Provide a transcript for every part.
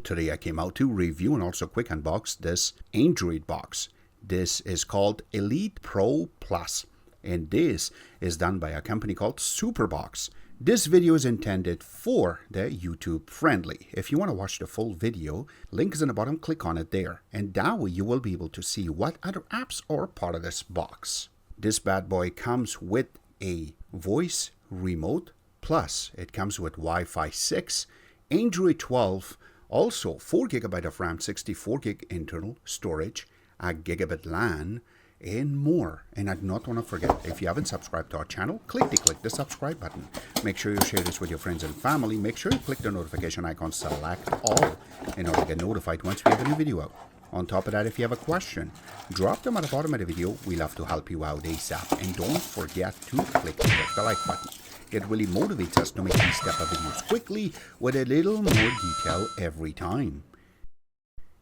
today I came out to review and also quick unbox this Android box. This is called Elite Pro Plus, and this is done by a company called Superbox. This video is intended for the YouTube friendly. If you want to watch the full video, link is in the bottom, click on it there, and that way you will be able to see what other apps are part of this box. This bad boy comes with a voice remote, plus it comes with Wi-Fi 6, Android 12, also 4 GB of RAM, 64 gig internal storage, a gigabit LAN, and more. And I do not want to forget, if you haven't subscribed to our channel, click the subscribe button. Make sure you share this with your friends and family. Make sure you click the notification icon, select all, in order to get notified once we have a new video out. On top of that, if you have a question, drop them at the bottom of the video. We love to help you out ASAP. And don't forget to click the like button. It really motivates us to make these step of videos quickly with a little more detail every time.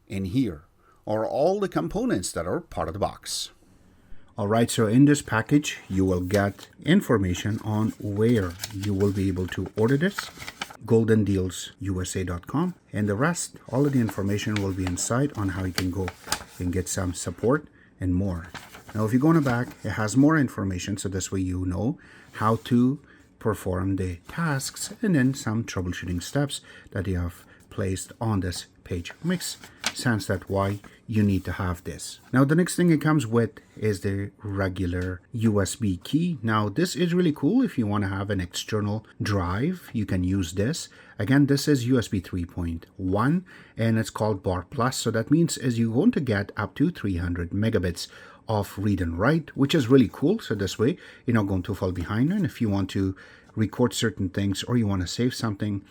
And here are all the components that are part of the box. Alright, so in this package you will get information on where you will be able to order this, goldendealsusa.com, and the rest, all of the information will be inside on how you can go and get some support and more. Now if you go in the back, it has more information, so this way you know how to perform the tasks and then some troubleshooting steps that you have placed on this page. Makes sense that why you need to have this. Now the next thing it comes with is the regular USB key. Now this is really cool. If you want to have an external drive, you can use this. Again, this is USB 3.1 and it's called Bar Plus, so that means is you're going to get up to 300 megabits of read and write, which is really cool. So this way you're not going to fall behind, and if you want to record certain things or you want to save something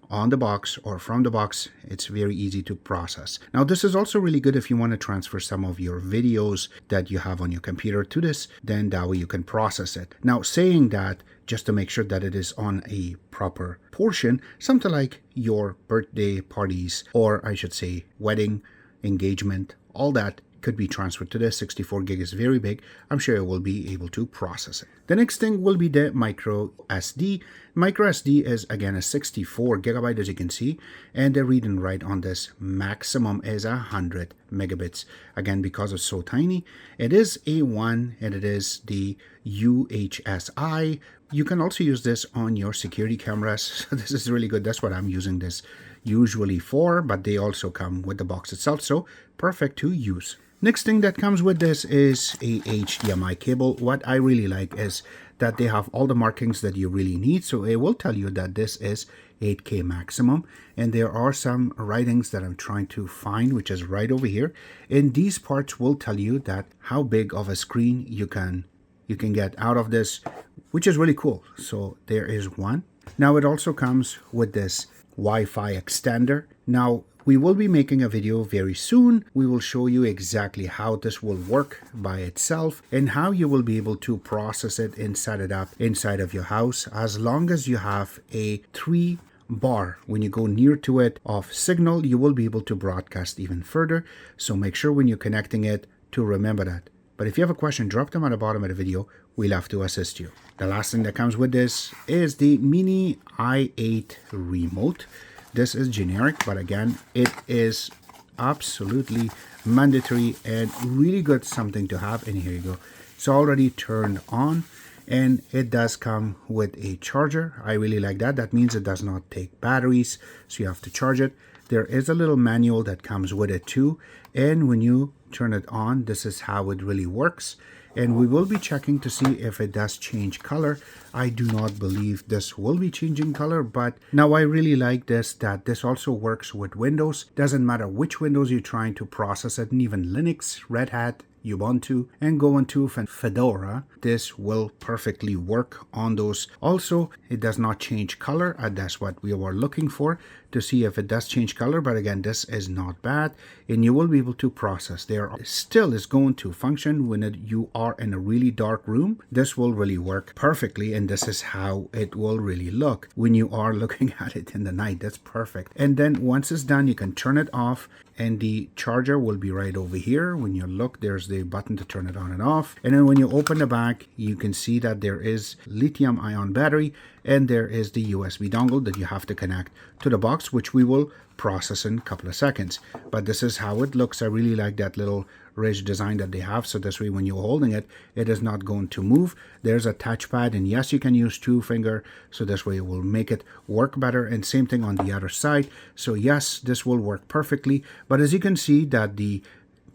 on the box or from the box, it's very easy to process. Now this is also really good if you want to transfer some of your videos that you have on your computer to this, then that way you can process it. Now saying that, just to make sure that it is on a proper portion, something like your birthday parties, or I should say wedding, engagement, all that could be transferred to this. 64 gig is very big. I'm sure it will be able to process it. The next thing will be the micro SD. Micro SD is again a 64 gigabyte, as you can see, and the read and write on this maximum is 100 megabits. Again, because it's so tiny, it is A1 and it is the UHSI. You can also use this on your security cameras. So this is really good. That's what I'm using this usually for, but they also come with the box itself, so perfect to use. Next thing that comes with this is a HDMI cable. What I really like is that they have all the markings that you really need. So it will tell you that this is 8K maximum. And there are some writings that I'm trying to find, which is right over here. And these parts will tell you that how big of a screen you can get out of this, which is really cool. So there is one. Now it also comes with this Wi-Fi extender. Now we will be making a video very soon. We will show you exactly how this will work by itself and how you will be able to process it and set it up inside of your house, as long as you have a 3 bar. When you go near to it of signal, you will be able to broadcast even further. So make sure when you're connecting it to remember that. But if you have a question, drop them at the bottom of the video. We'll have to assist you. The last thing that comes with this is the Mini i8 remote. This is generic, but again, it is absolutely mandatory and really good something to have. And here you go. It's already turned on and it does come with a charger. I really like that. That means it does not take batteries, so you have to charge it. There is a little manual that comes with it too. And when you turn it on, this is how it really works. And we will be checking to see if it does change color. I do not believe this will be changing color, but now I really like this, that this also works with Windows. Doesn't matter which Windows you're trying to process it, and even Linux, Red Hat, Ubuntu, and go into Fedora, this will perfectly work on those. Also, it does not change color. That's what we were looking for, to see if it does change color. But again, this is not bad, and you will be able to process. There still is going to function when you are in a really dark room. This will really work perfectly, and this is how it will really look when you are looking at it in the night. That's perfect. And then once it's done, you can turn it off, and the charger will be right over here. When you look, there's the button to turn it on and off. And then when you open the back, you can see that there is lithium-ion battery, and there is the USB dongle that you have to connect to the box, which we will process in a couple of seconds. But this is how it looks. I really like that little ridge design that they have, so this way when you're holding it, it is not going to move. There's a touchpad, and yes, you can use 2-finger, so this way it will make it work better. And same thing on the other side. So yes, this will work perfectly. But as you can see that the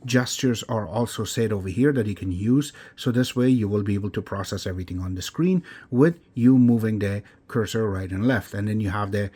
gestures are also set over here that you can use, so this way you will be able to process everything on the screen with you moving the cursor right and left. And then you have the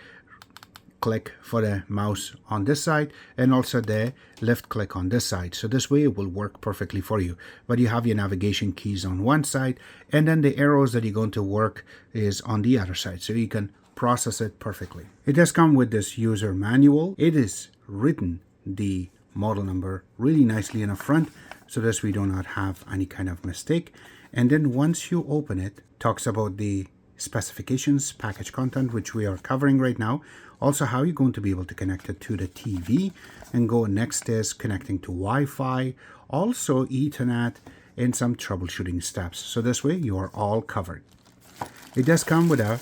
click for the mouse on this side, and also the left click on this side, so this way it will work perfectly for you. But you have your navigation keys on one side, and then the arrows that you're going to work is on the other side, so you can process it perfectly. It does come with this user manual. It is written the model number really nicely in the front, so this we do not have any kind of mistake. And then once you open it, talks about the specifications, package content, which we are covering right now. Also how you're going to be able to connect it to the TV, and go next is connecting to Wi-Fi, also Ethernet, and some troubleshooting steps. So this way you are all covered. It does come with a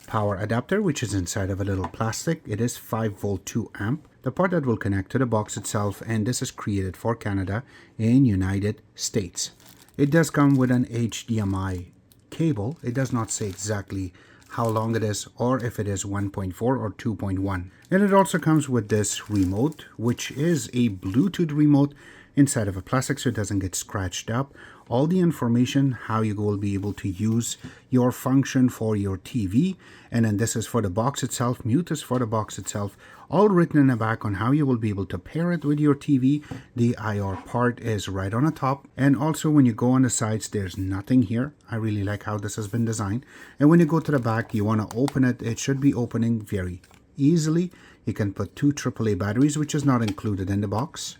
power adapter, which is inside of a little plastic. It is 5-volt 2 amp. The part that will connect to the box itself, and this is created for Canada and United States. It does come with an HDMI cable. It does not say exactly how long it is, or if it is 1.4 or 2.1. And it also comes with this remote, which is a Bluetooth remote inside of a plastic, so it doesn't get scratched up. All the information how you will be able to use your function for your TV, and then this is for the box itself. Mute is for the box itself. All written in the back on how you will be able to pair it with your TV. The IR part is right on the top, and also when you go on the sides, there's nothing here. I really like how this has been designed. And when you go to the back, you want to open it. It should be opening very easily. You can put 2 AAA batteries, which is not included in the box.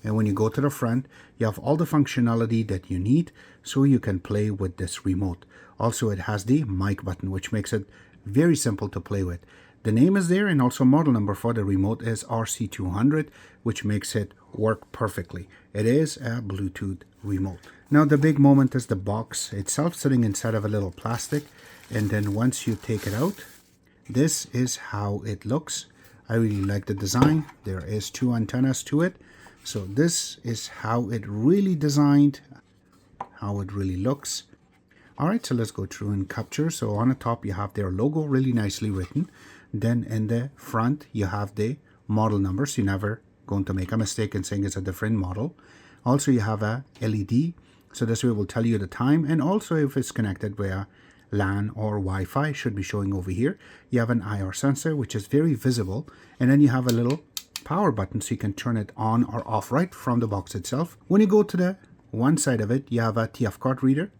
And when you go to the front, you have all the functionality that you need, so you can play with this remote. Also, it has the mic button, which makes it very simple to play with. The name is there, and also model number for the remote is RC200, which makes it work perfectly. It is a Bluetooth remote. Now the big moment is the box itself sitting inside of a little plastic, and then once you take it out, this is how it looks. I really like the design. There is 2 antennas to it. So this is how it really designed, how it really looks. Alright, so let's go through and capture. So on the top you have their logo really nicely written. Then in the front you have the model number, so you're never going to make a mistake in saying it's a different model. Also you have a LED, so this way will tell you the time, and also if it's connected via LAN or Wi-Fi, should be showing over here. You have an IR sensor, which is very visible, and then you have a little power button, so you can turn it on or off right from the box itself. When you go to the one side of it, you have a TF card reader,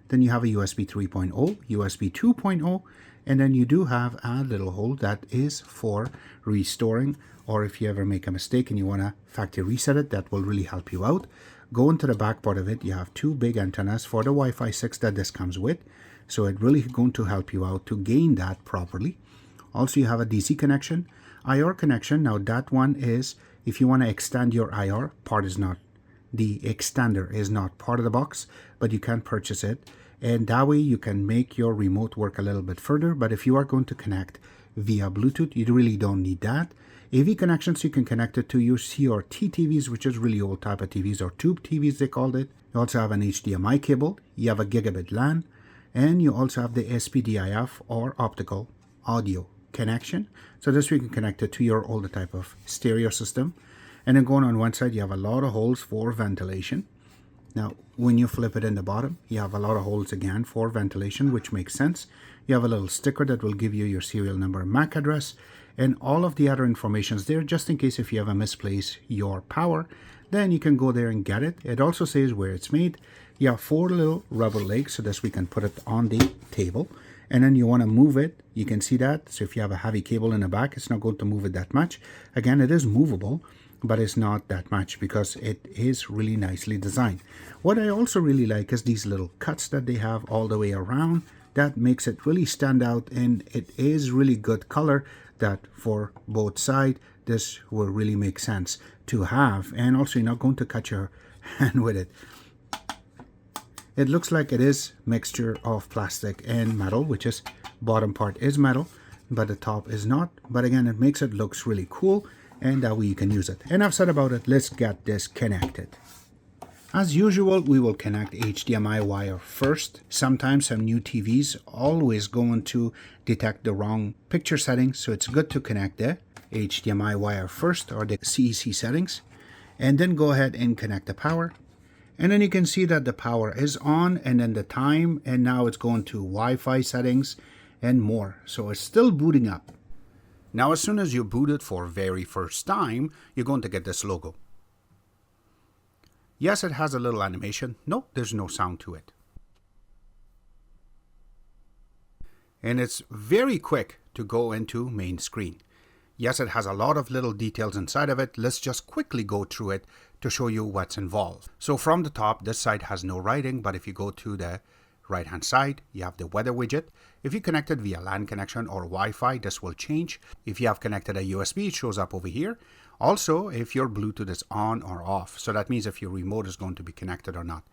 then you have a USB 3.0, USB 2.0, and then you do have a little hole that is for restoring, or if you ever make a mistake and you want to factory reset it, that will really help you out. Go into the back part of it, you have 2 big antennas for the Wi-Fi 6 that this comes with, so it really going to help you out to gain that properly. Also you have a DC connection, IR connection. Now that one is if you want to extend your IR part, is not, the extender is not part of the box, but you can purchase it, and that way you can make your remote work a little bit further. But if you are going to connect via Bluetooth, you really don't need that. AV connections, you can connect it to your CRT TVs, which is really old type of TVs, or tube TVs they called it. You also have an HDMI cable, you have a gigabit LAN, and you also have the SPDIF or optical audio connection. So this way you can connect it to your older type of stereo system. And then going on one side, you have a lot of holes for ventilation. Now when you flip it in the bottom, you have a lot of holes again for ventilation, which makes sense. You have a little sticker that will give you your serial number and MAC address, and all of the other information is there, just in case if you ever misplace your power, then you can go there and get it. It also says where it's made. You have 4 little rubber legs, so this we can put it on the table. And then you want to move it, you can see that. So if you have a heavy cable in the back, it's not going to move it that much. Again, it is movable, but it's not that much because it is really nicely designed. What I also really like is these little cuts that they have all the way around. That makes it really stand out, and it is really good color that for both sides, this will really make sense to have. And also you're not going to cut your hand with it. It looks like it is mixture of plastic and metal, which is bottom part is metal. but the top is not. But again, it makes it looks really cool, and that way you can use it. Enough said about it. Let's get this connected. As usual, we will connect HDMI wire first. Sometimes some new TVs always going to detect the wrong picture settings, so it's good to connect the HDMI wire first, or the CEC settings, and then go ahead and connect the power. And then you can see that the power is on, and then the time, and now it's going to Wi-Fi settings and more. So it's still booting up. Now as soon as you boot it for very first time, you're going to get this logo. Yes, it has a little animation. No, there's no sound to it. And it's very quick to go into main screen. Yes, it has a lot of little details inside of it. Let's just quickly go through it to show you what's involved. So from the top, this side has no writing, but if you go to the right hand side, you have the weather widget. If you connected via LAN connection or Wi-Fi, this will change. If you have connected a USB, it shows up over here. Also, if your Bluetooth is on or off, so that means if your remote is going to be connected or not.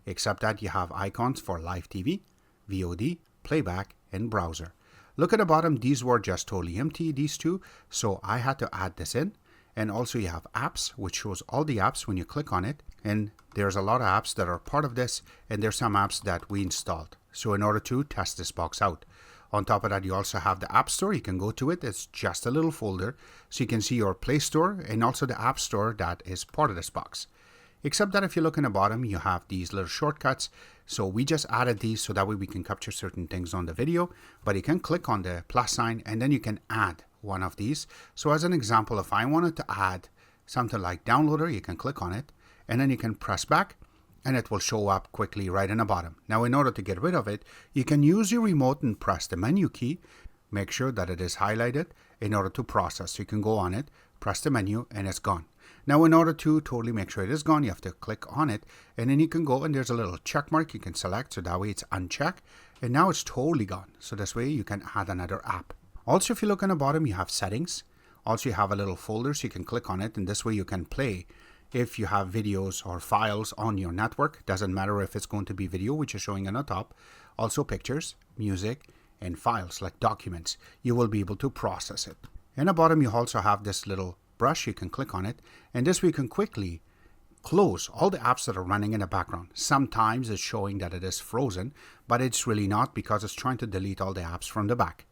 Except that you have icons for live TV, VOD, playback, and browser. Look at the bottom, these were just totally empty, these two, so I had to add this in. And also you have apps, which shows all the apps when you click on it. And there's a lot of apps that are part of this, and there's some apps that we installed. So in order to test this box out. On top of that, you also have the App Store. You can go to it. It's just a little folder. So you can see your Play Store and also the App Store that is part of this box. Except that if you look in the bottom, you have these little shortcuts. So we just added these so that way we can capture certain things on the video. But you can click on the plus sign and then you can add one of these. So as an example, if I wanted to add something like downloader, you can click on it and then you can press back, and it will show up quickly right in the bottom. Now in order to get rid of it, you can use your remote and press the menu key. Make sure that it is highlighted in order to process. So you can go on it, press the menu, and it's gone. Now in order to totally make sure it is gone, you have to click on it, and then you can go and there's a little check mark you can select, so that way it's unchecked, and now it's totally gone. So this way you can add another app. Also, if you look on the bottom, you have settings. Also you have a little folder, so you can click on it, and this way you can play if you have videos or files on your network. Doesn't matter if it's going to be video, which is showing on the top. Also pictures, music, and files like documents. You will be able to process it. In the bottom, you also have this little brush. You can click on it, and this way you can quickly close all the apps that are running in the background. Sometimes it's showing that it is frozen, but it's really not, because it's trying to delete all the apps from the back.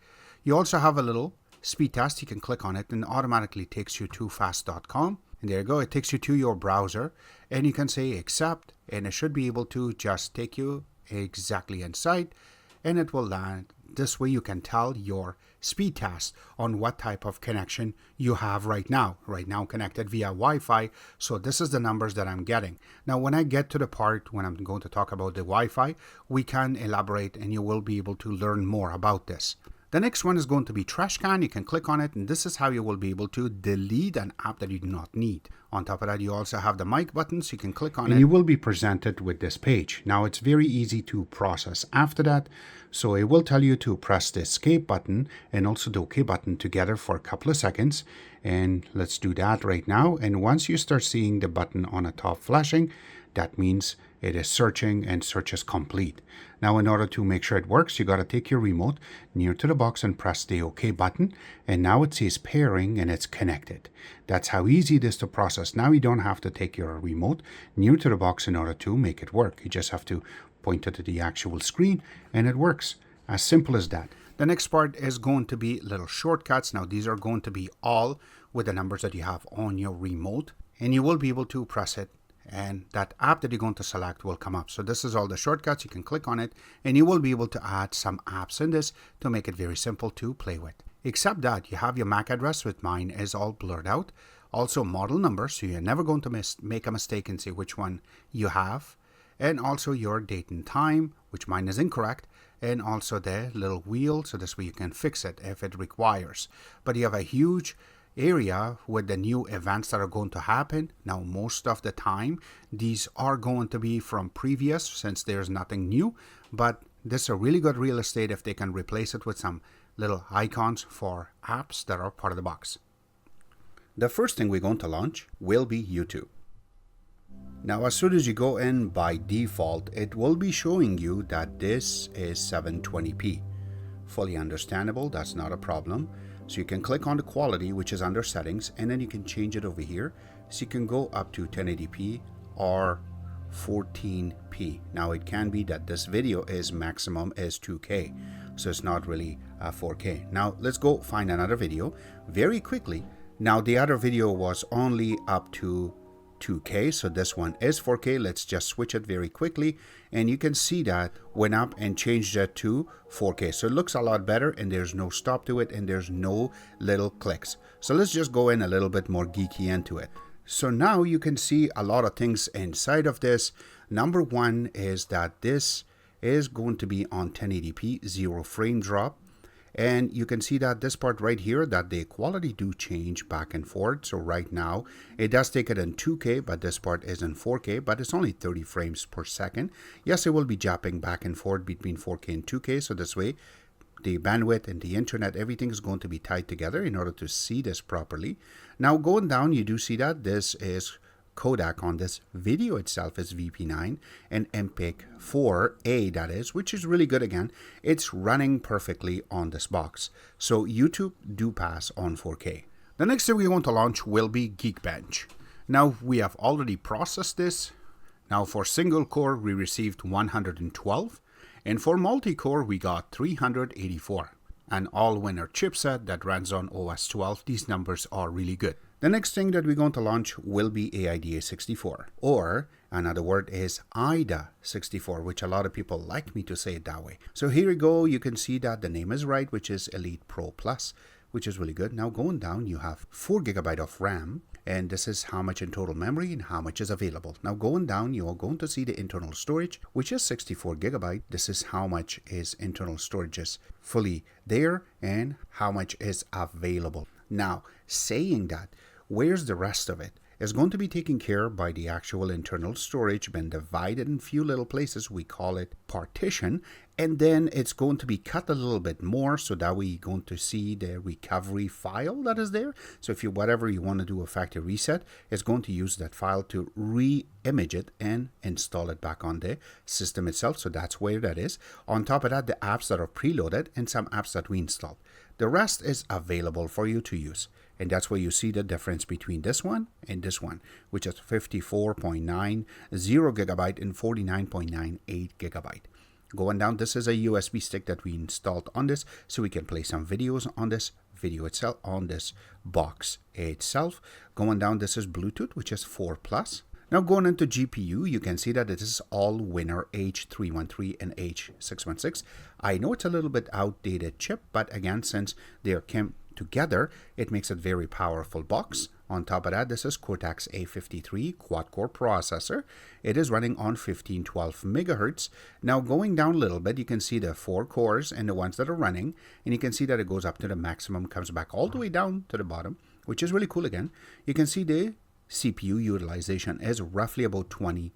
You also have a little speed test. You can click on it and automatically takes you to fast.com. And there you go, it takes you to your browser, and you can say accept, and it should be able to just take you exactly inside, and it will land. This way you can tell your speed test on what type of connection you have right now connected via Wi-Fi. So this is the numbers that I'm getting. Now when I get to the part when I'm going to talk about the Wi-Fi, we can elaborate and you will be able to learn more about this. The next one is going to be trash can. You can click on it, and this is how you will be able to delete an app that you do not need. On top of that, you also have the mic button, so you can click on it. And you will be presented with this page. Now, it's very easy to process after that. So it will tell you to press the escape button and also the OK button together for a couple of seconds. And let's do that right now. And once you start seeing the button on the top flashing, that means it is searching and search is complete. Now in order to make sure it works, you got to take your remote near to the box and press the OK button, and now it says pairing and it's connected. That's how easy it is to process. Now you don't have to take your remote near to the box in order to make it work. You just have to point it to the actual screen and it works. As simple as that. The next part is going to be little shortcuts. Now these are going to be all with the numbers that you have on your remote, and you will be able to press it and that app that you're going to select will come up. So this is all the shortcuts. You can click on it and you will be able to add some apps in this to make it very simple to play with. Except that you have your MAC address, with mine is all blurred out. Also model number, so you're never going to make a mistake and see which one you have. And also your date and time, which mine is incorrect. And also the little wheel, so this way you can fix it if it requires. But you have a huge area with the new events that are going to happen. Now most of the time these are going to be from previous, since there's nothing new, but this is a really good real estate if they can replace it with some little icons for apps that are part of the box. The first thing we're going to launch will be YouTube. Now as soon as you go in, by default it will be showing you that this is 720p. fully understandable. That's not a problem. So you can click on the quality, which is under settings, and then you can change it over here. So you can go up to 1080p or 14p. Now it can be that this video is maximum is 2K, so it's not really 4K. Now let's go find another video very quickly. Now the other video was only up to 2K, so this one is 4K. Let's just switch it very quickly, and you can see that went up and changed it to 4K. So it looks a lot better, and there's no stop to it, and there's no little clicks. So let's just go in a little bit more geeky into it. So now you can see a lot of things inside of this. Number one is that this is going to be on 1080p, 0 frame drop. And you can see that this part right here, that the quality do change back and forth. So right now it does take it in 2K, but this part is in 4K, but it's only 30 frames per second. Yes, it will be jumping back and forth between 4K and 2K. So this way the bandwidth and the internet, everything is going to be tied together in order to see this properly. Now going down, you do see that this is codec on this video itself is VP9 and MPEG-4A, that is, which is really good. Again, it's running perfectly on this box. So YouTube do pass on 4K. The next thing we're going to launch will be Geekbench. Now we have already processed this. Now for single core we received 112, and for multi-core we got 384. An all-winner chipset that runs on OS 12. These numbers are really good. The next thing that we're going to launch will be AIDA64, or another word is AIDA64, which a lot of people like me to say it that way. So here we go. You can see that the name is right, which is Elite Pro Plus, which is really good. Now going down, you have 4 GB of RAM, and this is how much in total memory and how much is available. Now going down, you are going to see the internal storage, which is 64 GB. This is how much is internal storage is fully there and how much is available. Now saying that, where's the rest of it? Is going to be taken care by the actual internal storage, been divided in few little places. We call it partition, and then it's going to be cut a little bit more, so that we're going to see the recovery file that is there. So if you whatever you want to do a factory reset, it's going to use that file to re-image it and install it back on the system itself. So that's where that is. On top of that, the apps that are preloaded and some apps that we installed. The rest is available for you to use. And that's where you see the difference between this one and this one, which is 54.90 GB and 49.98 GB. Going down, this is a USB stick that we installed on this, so we can play some videos on this video itself, on this box itself. Going down, this is Bluetooth, which is 4+. Now going into GPU, you can see that it is all winner H313 and H616. I know it's a little bit outdated chip, but again, since they came together, it makes it very powerful box. On top of that, this is Cortex A53 quad-core processor. It is running on 1512 megahertz. Now going down a little bit, you can see the 4 cores and the ones that are running, and you can see that it goes up to the maximum, comes back all the way down to the bottom, which is really cool. Again, you can see the CPU utilization is roughly about 20%,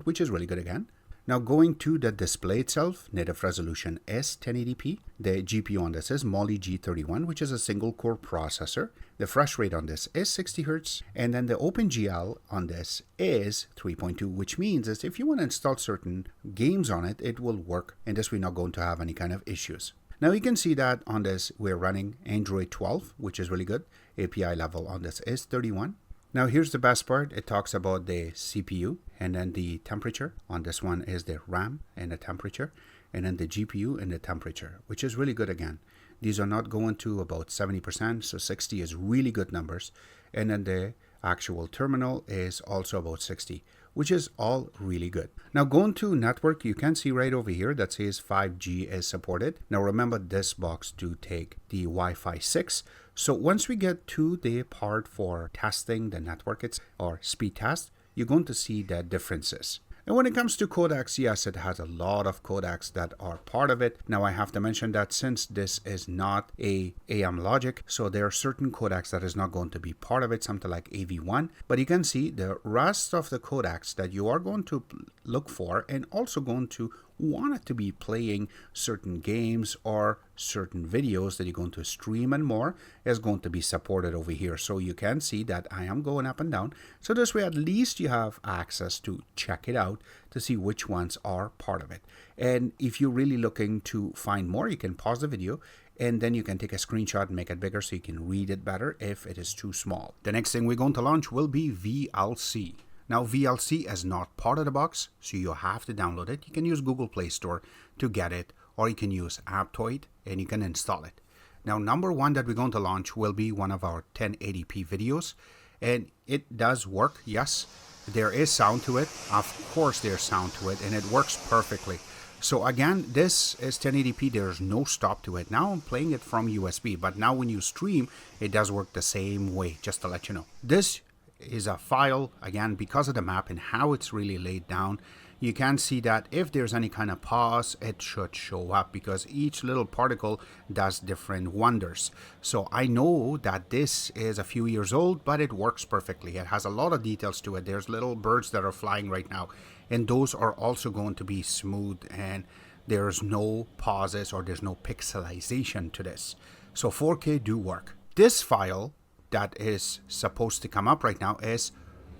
which is really good again. Now going to the display itself, native resolution is 1080p. The GPU on this is Mali G31, which is a single core processor. The refresh rate on this is 60 Hz. And then the OpenGL on this is 3.2, which means that if you want to install certain games on it, it will work. And this we're not going to have any kind of issues. Now you can see that on this, we're running Android 12, which is really good. API level on this is 31. Now here's the best part. It talks about the CPU, and then the temperature. On this one is the RAM and the temperature, and then the GPU and the temperature, which is really good again. These are not going to about 70%, so 60 is really good numbers. And then the actual terminal is also about 60, which is all really good. Now going to network, you can see right over here that says 5G is supported. Now remember, this box do take the Wi-Fi 6. So once we get to the part for testing the network or speed test, you're going to see the differences. And when it comes to codecs, yes, it has a lot of codecs that are part of it. Now I have to mention that since this is not a AM logic, so there are certain codecs that is not going to be part of it, something like AV1. But you can see the rest of the codecs that you are going to look for, and also going to want it to be playing certain games or certain videos that you're going to stream and more is going to be supported over here. So you can see that I am going up and down. So this way at least you have access to check it out to see which ones are part of it. And if you're really looking to find more, you can pause the video and then you can take a screenshot and make it bigger so you can read it better if it is too small. The next thing we're going to launch will be VLC. Now VLC is not part of the box, so you have to download it. You can use Google Play Store to get it, or you can use Aptoide and you can install it. Now number one that we're going to launch will be one of our 1080p videos, and it does work. Yes, there is sound to it. Of course there's sound to it, and it works perfectly. So again, this is 1080p, there's no stop to it. Now I'm playing it from USB, but now when you stream, it does work the same way, just to let you know. This is a file, again, because of the map and how it's really laid down. You can see that if there's any kind of pause, it should show up because each little particle does different wonders. So I know that this is a few years old, but it works perfectly. It has a lot of details to it. There's little birds that are flying right now, and those are also going to be smooth, and there's no pauses or there's no pixelization to this. So 4K do work. This file that is supposed to come up right now is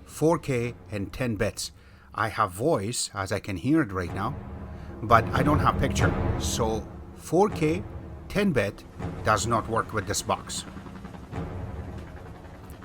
4K and 10 bits. I have voice, as I can hear it right now, but I don't have picture. So 4K 10-bit does not work with this box.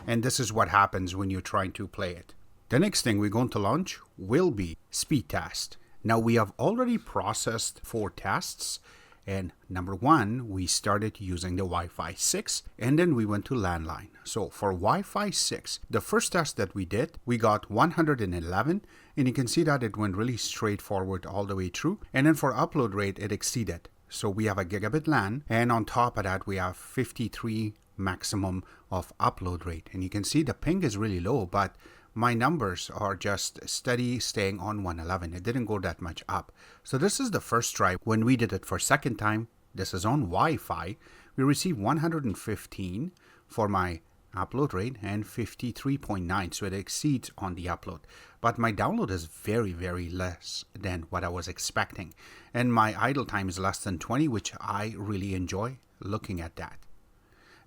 And this is what happens when you're trying to play it. The next thing we're going to launch will be speed test. Now we have already processed 4 tests. And number one, we started using the Wi-Fi 6, and then we went to landline. So for Wi-Fi 6, the first test that we did, we got 111, and you can see that it went really straightforward all the way through. And then for upload rate, it exceeded. So we have a gigabit LAN, and on top of that, we have 53 maximum of upload rate. And you can see the ping is really low, but my numbers are just steady staying on 111. It didn't go that much up. So this is the first try. When we did it for second time, this is on Wi-Fi, we received 115 for my upload rate and 53.9, so it exceeds on the upload. But my download is very, very less than what I was expecting. And my idle time is less than 20, which I really enjoy looking at that.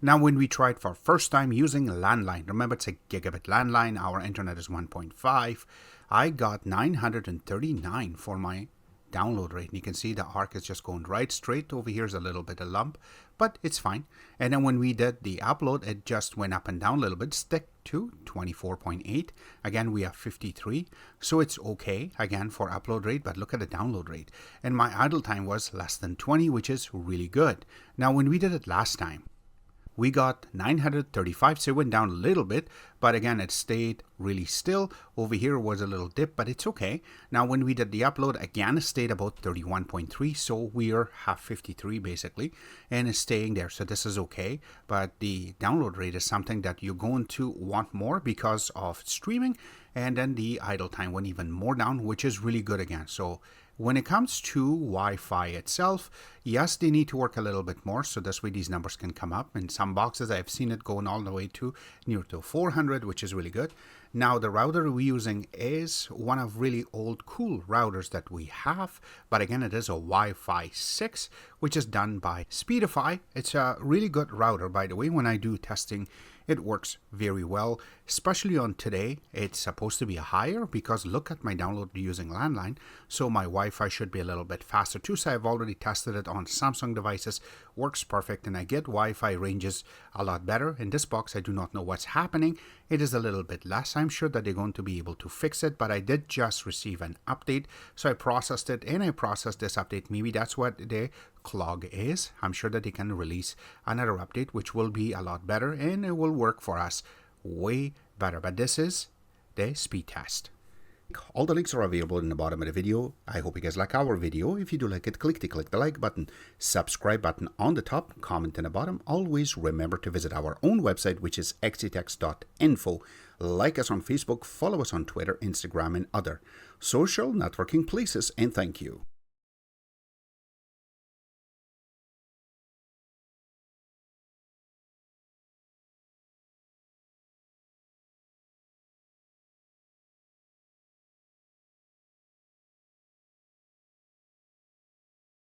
Now, when we tried for first time using landline, remember it's a gigabit landline, our internet is 1.5, I got 939 for my download rate. And you can see the arc is just going right straight. Over here is a little bit of lump, but it's fine. And then when we did the upload, it just went up and down a little bit, stick to 24.8. Again, we have 53, so it's okay, again, for upload rate, but look at the download rate. And my idle time was less than 20, which is really good. Now, when we did it last time, we got 935, so it went down a little bit, but again, it stayed really still. Over here was a little dip, but it's okay. Now, when we did the upload, again, it stayed about 31.3, so we have 53 basically, and it's staying there, so this is okay. But the download rate is something that you're going to want more because of streaming, and then the idle time went even more down, which is really good again. So when it comes to Wi-Fi itself, yes, they need to work a little bit more, so this way these numbers can come up. In some boxes, I've seen it going all the way to near to 400, which is really good. Now, the router we're using is one of really old cool routers that we have, but again, it is a Wi-Fi 6, which is done by Speedify. It's a really good router, by the way. When I do testing, it works very well, especially on today. It's supposed to be higher because look at my download using landline, so my Wi-Fi should be a little bit faster too. So I've already tested it on Samsung devices, works perfect, and I get Wi-Fi ranges a lot better. In this box, I do not know what's happening. It is a little bit less. I'm sure that they're going to be able to fix it, but I did just receive an update, so I processed it and I processed this update. Maybe that's what the clog is. I'm sure that they can release another update which will be a lot better and it will work for us way better. But this is the speed test. All the links are available in the bottom of the video. I hope you guys like our video. If you do like it, click the like button, subscribe button on the top, comment in the bottom. Always remember to visit our own website, which is xctex.info. Like us on Facebook, follow us on Twitter, Instagram, and other social networking places, and thank you.